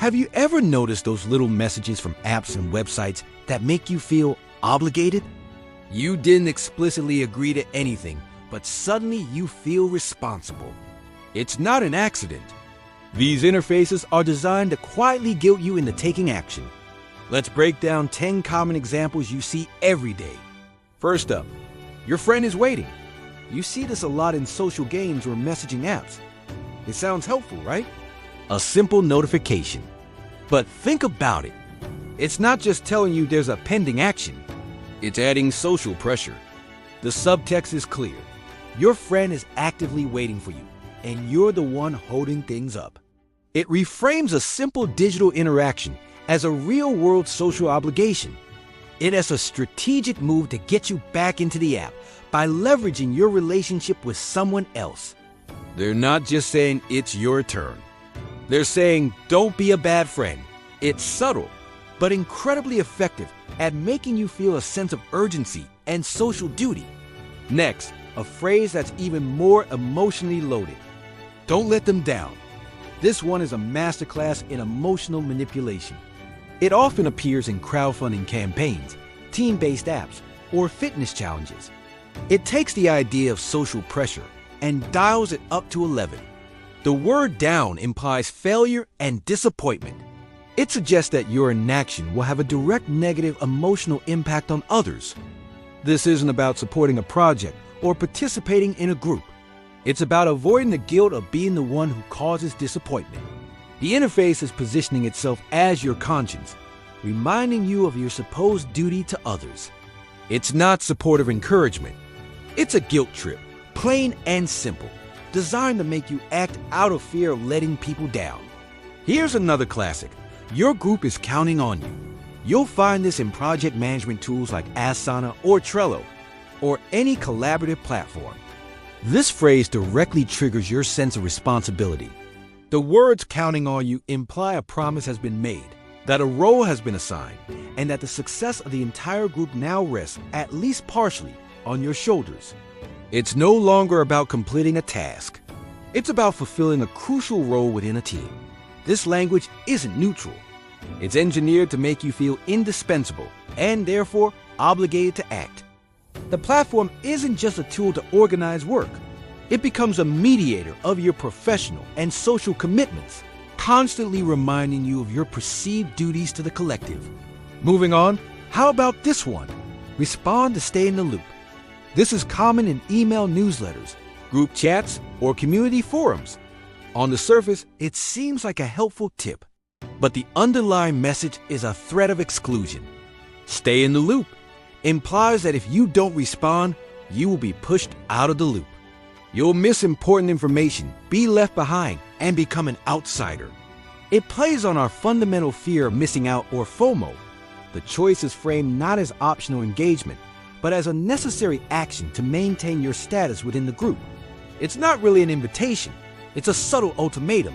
Have you ever noticed those little messages from apps and websites that make you feel obligated? You didn't explicitly agree to anything, but suddenly you feel responsible. It's not an accident. These interfaces are designed to quietly guilt you into taking action. Let's break down 10 common examples you see every day. First up, your friend is waiting. You see this a lot in social games or messaging apps. It sounds helpful, right? A simple notification. But think about it. It's not just telling you there's a pending action. It's adding social pressure. The subtext is clear. Your friend is actively waiting for you, and you're the one holding things up. It reframes a simple digital interaction as a real-world social obligation. It is a strategic move to get you back into the app by leveraging your relationship with someone else. They're not just saying it's your turn. They're saying don't be a bad friend. It's subtle, but incredibly effective at making you feel a sense of urgency and social duty. Next, a phrase that's even more emotionally loaded. Don't let them down. This one is a masterclass in emotional manipulation. It often appears in crowdfunding campaigns, team-based apps, or fitness challenges. It takes the idea of social pressure and dials it up to 11. The word down implies failure and disappointment. It suggests that your inaction will have a direct negative emotional impact on others. This isn't about supporting a project or participating in a group. It's about avoiding the guilt of being the one who causes disappointment. The interface is positioning itself as your conscience, reminding you of your supposed duty to others. It's not supportive encouragement. It's a guilt trip, plain and simple, designed to make you act out of fear of letting people down. Here's another classic. Your group is counting on you. You'll find this in project management tools like Asana or Trello, or any collaborative platform. This phrase directly triggers your sense of responsibility. The words counting on you imply a promise has been made, that a role has been assigned, and that the success of the entire group now rests, at least partially, on your shoulders. It's no longer about completing a task. It's about fulfilling a crucial role within a team. This language isn't neutral. It's engineered to make you feel indispensable and therefore obligated to act. The platform isn't just a tool to organize work. It becomes a mediator of your professional and social commitments, constantly reminding you of your perceived duties to the collective. Moving on, how about this one? Respond to stay in the loop. This is common in email newsletters, group chats, or community forums. On the surface, it seems like a helpful tip, but the underlying message is a threat of exclusion. Stay in the loop implies that if you don't respond, you will be pushed out of the loop. You'll miss important information, be left behind, and become an outsider. It plays on our fundamental fear of missing out or FOMO. The choice is framed not as optional engagement, but as a necessary action to maintain your status within the group. It's not really an invitation. It's a subtle ultimatum.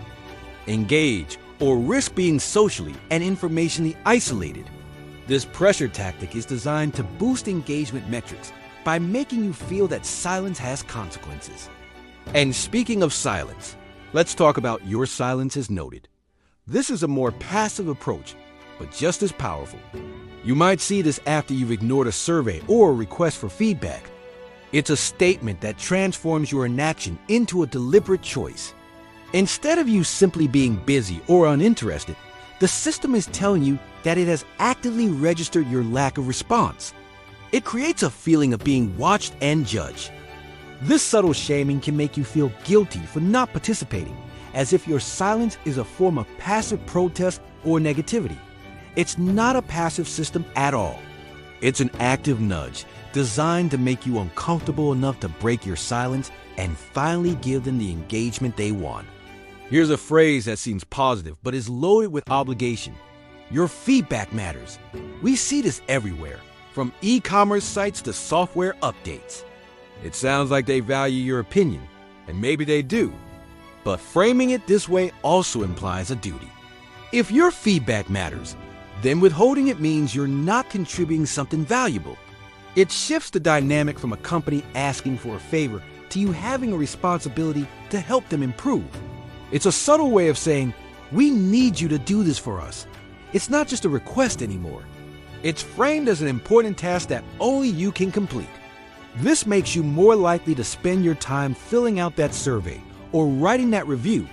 Engage or risk being socially and informationally isolated. This pressure tactic is designed to boost engagement metrics by making you feel that silence has consequences. And speaking of silence, let's talk about your silence is noted. This is a more passive approach, but just as powerful. You might see this after you've ignored a survey or a request for feedback. It's a statement that transforms your inaction into a deliberate choice. Instead of you simply being busy or uninterested, the system is telling you that it has actively registered your lack of response. It creates a feeling of being watched and judged. This subtle shaming can make you feel guilty for not participating, as if your silence is a form of passive protest or negativity. It's not a passive system at all. It's an active nudge designed to make you uncomfortable enough to break your silence and finally give them the engagement they want. Here's a phrase that seems positive but is loaded with obligation. Your feedback matters. We see this everywhere, from e-commerce sites to software updates. It sounds like they value your opinion, and maybe they do. But framing it this way also implies a duty. If your feedback matters, then withholding it means you're not contributing something valuable. It shifts the dynamic from a company asking for a favor to you having a responsibility to help them improve. It's a subtle way of saying, We need you to do this for us. It's not just a request anymore. It's framed as an important task that only you can complete. This makes you more likely to spend your time filling out that survey or writing that review,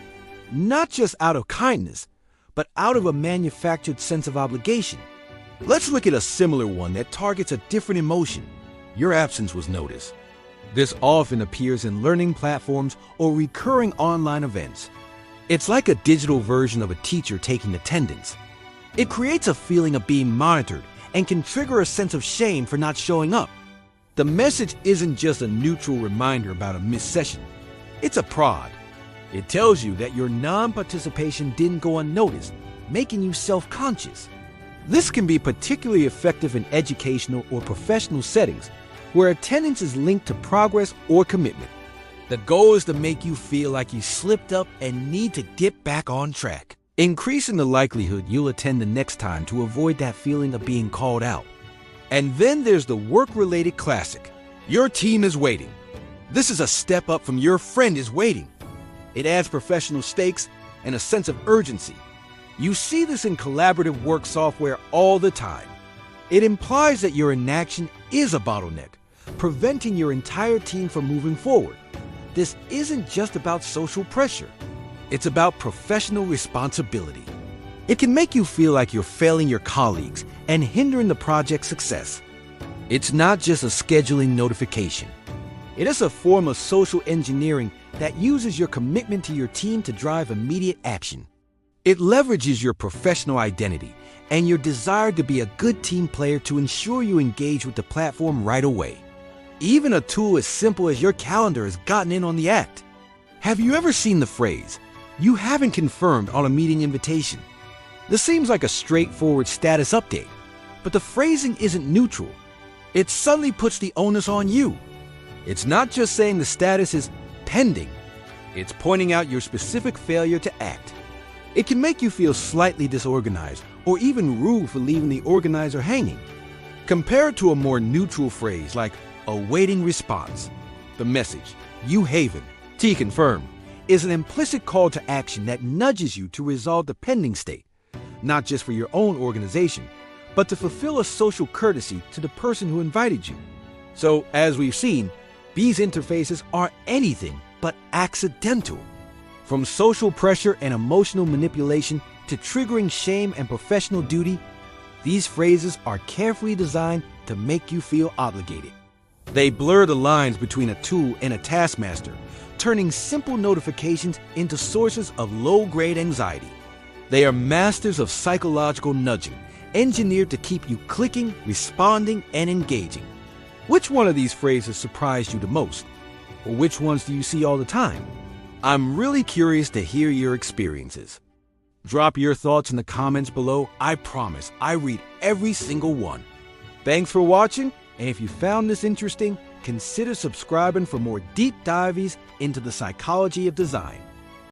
not just out of kindness, but out of a manufactured sense of obligation. Let's look at a similar one that targets a different emotion. Your absence was noticed. This often appears in learning platforms or recurring online events. It's like a digital version of a teacher taking attendance. It creates a feeling of being monitored and can trigger a sense of shame for not showing up. The message isn't just a neutral reminder about a missed session. It's a prod. It tells you that your non-participation didn't go unnoticed, making you self-conscious. This can be particularly effective in educational or professional settings where attendance is linked to progress or commitment. The goal is to make you feel like you slipped up and need to get back on track, increasing the likelihood you'll attend the next time to avoid that feeling of being called out. And then there's the work-related classic. Your team is waiting. This is a step up from your friend is waiting. It adds professional stakes and a sense of urgency. You see this in collaborative work software all the time. It implies that your inaction is a bottleneck, preventing your entire team from moving forward. This isn't just about social pressure. It's about professional responsibility. It can make you feel like you're failing your colleagues and hindering the project's success. It's not just a scheduling notification. It is a form of social engineering that uses your commitment to your team to drive immediate action. It leverages your professional identity and your desire to be a good team player to ensure you engage with the platform right away. Even a tool as simple as your calendar has gotten in on the act. Have you ever seen the phrase, "You haven't confirmed on a meeting invitation"? This seems like a straightforward status update, but the phrasing isn't neutral. It suddenly puts the onus on you. It's not just saying the status is pending. It's pointing out your specific failure to act. It can make you feel slightly disorganized or even rude for leaving the organizer hanging. Compare it to a more neutral phrase like awaiting response. The message, "You haven't, T confirm," is an implicit call to action that nudges you to resolve the pending state, not just for your own organization, but to fulfill a social courtesy to the person who invited you. So, as we've seen, these interfaces are anything but accidental. From social pressure and emotional manipulation to triggering shame and professional duty, these phrases are carefully designed to make you feel obligated. They blur the lines between a tool and a taskmaster, turning simple notifications into sources of low-grade anxiety. They are masters of psychological nudging, engineered to keep you clicking, responding, and engaging. Which one of these phrases surprised you the most? Or which ones do you see all the time? I'm really curious to hear your experiences. Drop your thoughts in the comments below. I promise I read every single one. Thanks for watching, and if you found this interesting, consider subscribing for more deep dives into the psychology of design.